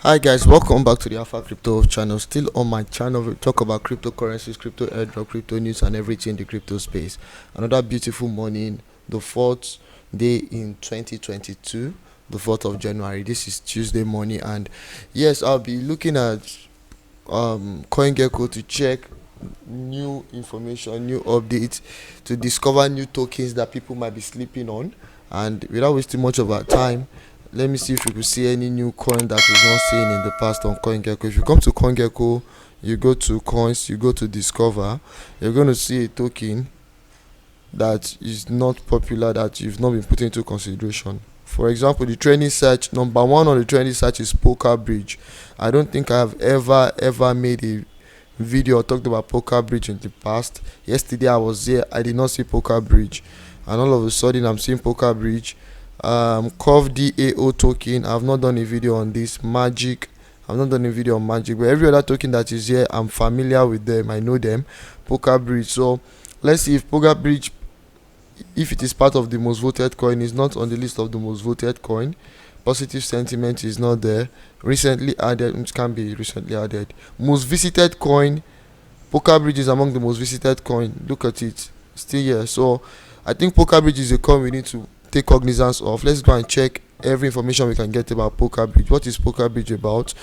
Hi guys, welcome back to the Alpha Crypto channel. Still on my channel, we talk about cryptocurrencies, crypto airdrop, crypto news, and everything in the crypto space. Another beautiful morning, the fourth day in 2022, the 4th of January. This is Tuesday morning, and yes, I'll be looking at CoinGecko to check new information, new updates, to discover new tokens that people might be sleeping on. And without wasting much of our time, let me see if we could see any new coin that we've not seen in the past on CoinGecko. If you come to CoinGecko, you go to coins, you go to discover, you're going to see a token that is not popular, that you've not been put into consideration. For example, the trending search, number one on the trending search is Polkabridge. I don't think I have ever made a video or talked about Polkabridge in the past. Yesterday I was there, I did not see Polkabridge, and all of a sudden I'm seeing Polkabridge. Curve DAO token, I've not done a video on this. Magic, I've not done a video on Magic, but every other token that is here, I'm familiar with them, I know them. Polkabridge. So let's see if Polkabridge, if it is part of the most voted coin. Is not on the list of the most voted coin. Positive sentiment is not there. Recently added, it can be recently added. Most visited coin, Polkabridge is among the most visited coin. Look at it, still here. So I think Polkabridge is a coin we need to take cognizance of. Let's go and check every information we can get about Polkabridge. What is Polkabridge about?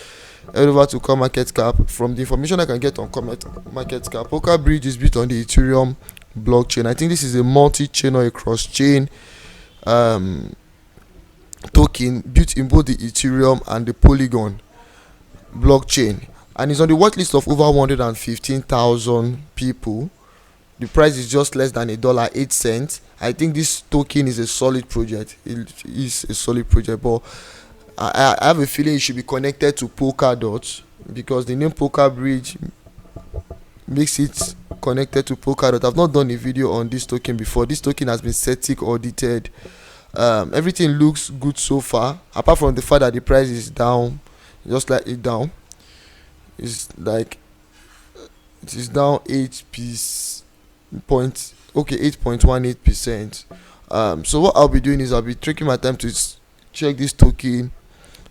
Head over to CoinMarketCap. From the information I can get on CoinMarketCap, Polkabridge is built on the Ethereum blockchain. I think this is a multi-chain or a cross-chain token built in both the Ethereum and the Polygon blockchain, and it's on the watch list of over 115,000 people. The price is just less than $1.08. I think this token is a solid project. It is a solid project, but I have a feeling it should be connected to Polkadot, because the name Polkabridge makes it connected to Polkadot. I've not done a video on this token before. This token has been static audited. Everything looks good so far, apart from the fact that the price is down, just like it down. It's like it is down 8.18%. So what I'll be doing is I'll be taking my time to check this token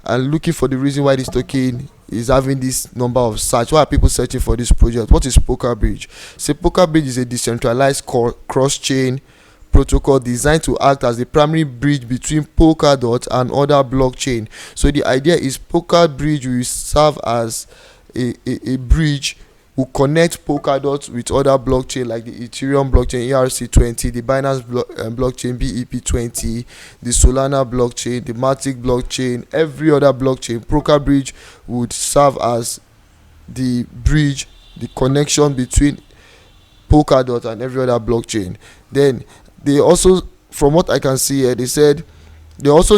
and looking for the reason why this token is having this number of search. Why are people searching for this project? What is Polkabridge? So Polkabridge is a decentralized cross-chain protocol designed to act as the primary bridge between Polkadot and other blockchain. So the idea is Polkabridge will serve as a bridge, will connect Polkadot with other blockchain like the Ethereum blockchain ERC20, the Binance blockchain BEP20, the Solana blockchain, the Matic blockchain, every other blockchain. Polkabridge would serve as the bridge, the connection between Polkadot and every other blockchain. Then they also, from what I can see here, they said they also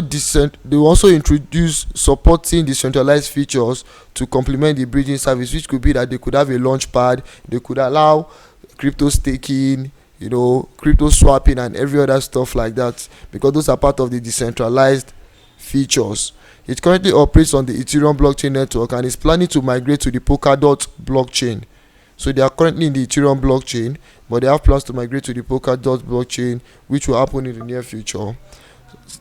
introduce supporting decentralized features to complement the bridging service, which could be that they could have a launchpad, they could allow crypto staking, crypto swapping and every other stuff like that, because those are part of the decentralized features. It currently operates on the Ethereum blockchain network and is planning to migrate to the Polkadot blockchain. So they are currently in the Ethereum blockchain, but they have plans to migrate to the Polkadot blockchain, which will happen in the near future.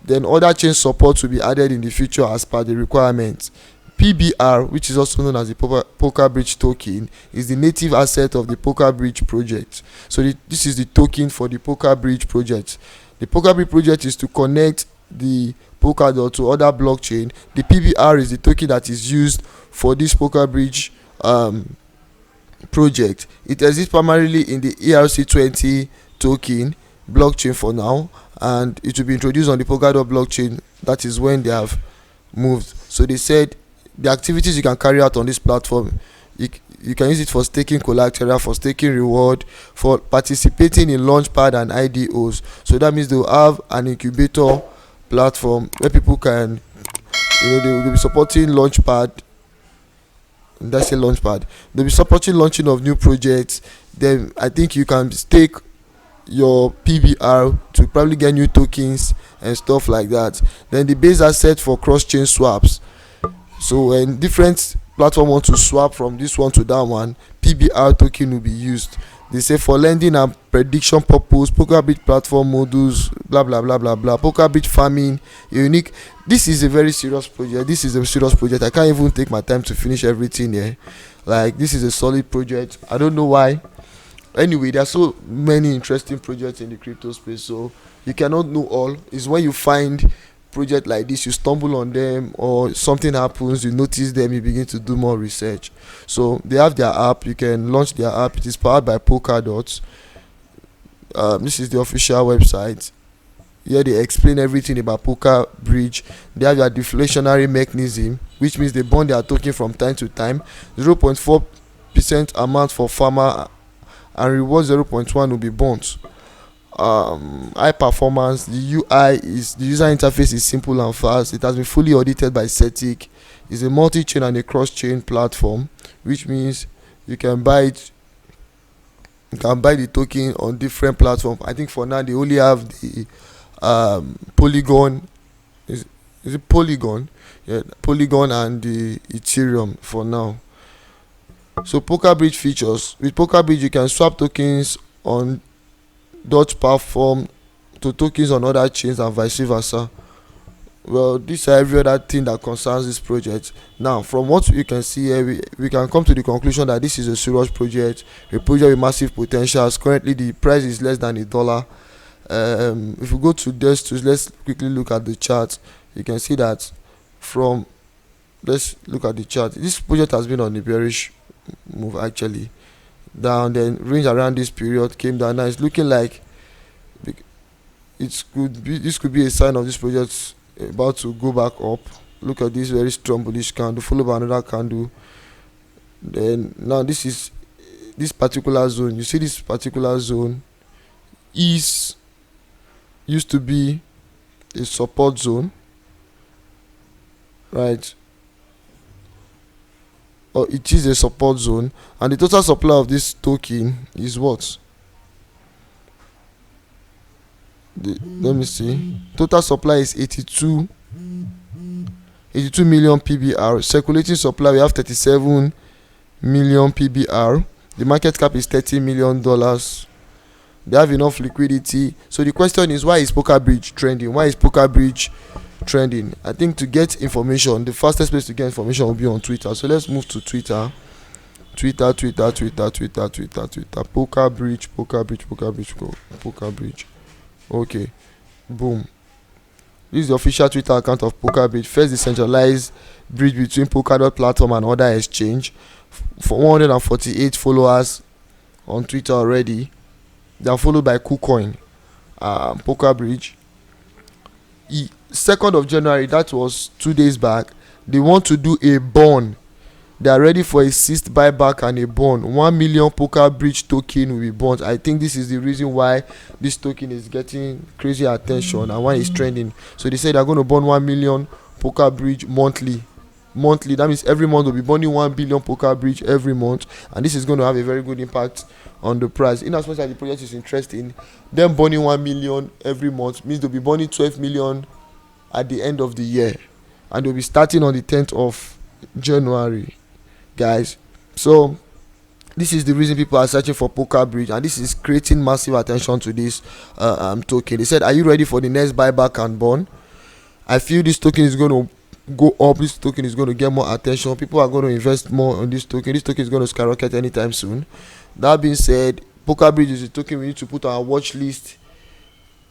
Then other chain support will be added in the future as per the requirements. PBR, which is also known as the Polkabridge token, is the native asset of the Polkabridge project. So this is the token for the Polkabridge project. The Polkabridge project is to connect the Polkadot to other blockchain. The PBR is the token that is used for this Polkabridge project. It exists primarily in the ERC20 token blockchain for now, and it will be introduced on the Polkadot blockchain. That is when they have moved. So they said the activities you can carry out on this platform, you can use it for staking collateral, for staking reward, for participating in Launchpad and IDOs. So that means they will have an incubator platform where people can, they will be supporting Launchpad. That's a Launchpad. They'll be supporting launching of new projects. Then I think you can stake your PBR to probably get new tokens and stuff like that. Then the base asset for cross-chain swaps. So when different platform want to swap from this one to that one, PBR token will be used. They say for lending and prediction purpose, Polkabridge platform modules, blah blah blah blah blah. Polkabridge farming, unique. This is a very serious project. This is a serious project. I can't even take my time to finish everything here. Like, this is a solid project. I don't know why. Anyway, there are so many interesting projects in the crypto space, so you cannot know all. It's when you find project like this, you stumble on them, or something happens, you notice them, you begin to do more research. So they have their app. You can launch their app. It is powered by Polkadot. This is the official website. Here they explain everything about Polkabridge. They have their deflationary mechanism, which means they bond their token from time to time. 0.4% amount for farmer, and reward 0.1 will be bonds. High performance. The user interface is simple and fast. It has been fully audited by CETIC. It's a multi-chain and a cross-chain platform, which means you can buy it. You can buy the token on different platforms. I think for now they only have the Polygon. Is it Polygon? Yeah, Polygon and the Ethereum for now. So Polkabridge features. With Polkabridge, you can swap tokens on Dot platform to tokens on other chains and vice versa. Well, these are every other thing that concerns this project. Now, from what you can see here, we can come to the conclusion that this is a serious project, a project with massive potentials. Currently, the price is less than $1. If we go to this, let's quickly look at the chart. You can see that let's look at the chart. This project has been on a bearish move, actually. Down, then range around this period, came down. Now it's looking like this could be a sign of this project about to go back up. Look at this very strong bullish candle followed by another candle. Then now this particular zone, you see this particular zone used to be a support zone, right? Or it is a support zone, and the total supply of this token is what? Let me see. Total supply is 82 million PBR. Circulating supply, we have 37 million PBR. The market cap is $30 million. They have enough liquidity. So the question is, why is Polkabridge trending? Why is Polkabridge trending? I think to get information, the fastest place to get information will be on Twitter. So let's move to Twitter. Polkabridge. Okay, boom. This is the official Twitter account of Polkabridge. First decentralized bridge between Polkadot platform and other exchange. For 148 followers on Twitter already. They are followed by KuCoin, Polkabridge. 2nd of January, that was 2 days back, they want to do a bond. They are ready for a 6th buyback and a bond. 1 million Polkabridge token will be bought. I think this is the reason why this token is getting crazy attention and why it's trending. So they say they're going to bond 1 million Polkabridge monthly. That means every month they'll be bonding 1 billion Polkabridge every month, and this is going to have a very good impact on the price. In as much as the project is interesting, them bonding 1 million every month means they'll be bonding 12 million at the end of the year, and they'll be starting on the 10th of January, guys. So this is the reason people are searching for Polkabridge, and this is creating massive attention to this token. They said, are you ready for the next buyback and bond? I feel this token is going to go up. This token is going to get more attention. People are going to invest more on this token. This token is going to skyrocket anytime soon. That being said, Polkabridge is a token we need to put on our watch list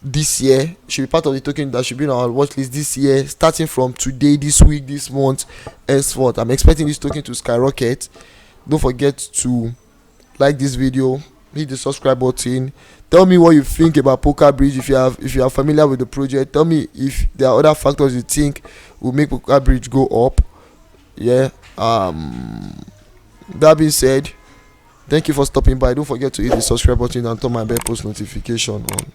this year. Should be part of the token that should be on our watch list this year, starting from today, this week, this month, henceforth. I'm expecting this token to skyrocket. Don't forget to like this video, hit the subscribe button. Tell me what you think about Polkabridge. If you are familiar with the project, tell me if there are other factors you think will make Polkabridge go up. Yeah. That being said, thank you for stopping by. Don't forget to hit the subscribe button and turn my bell post notification on.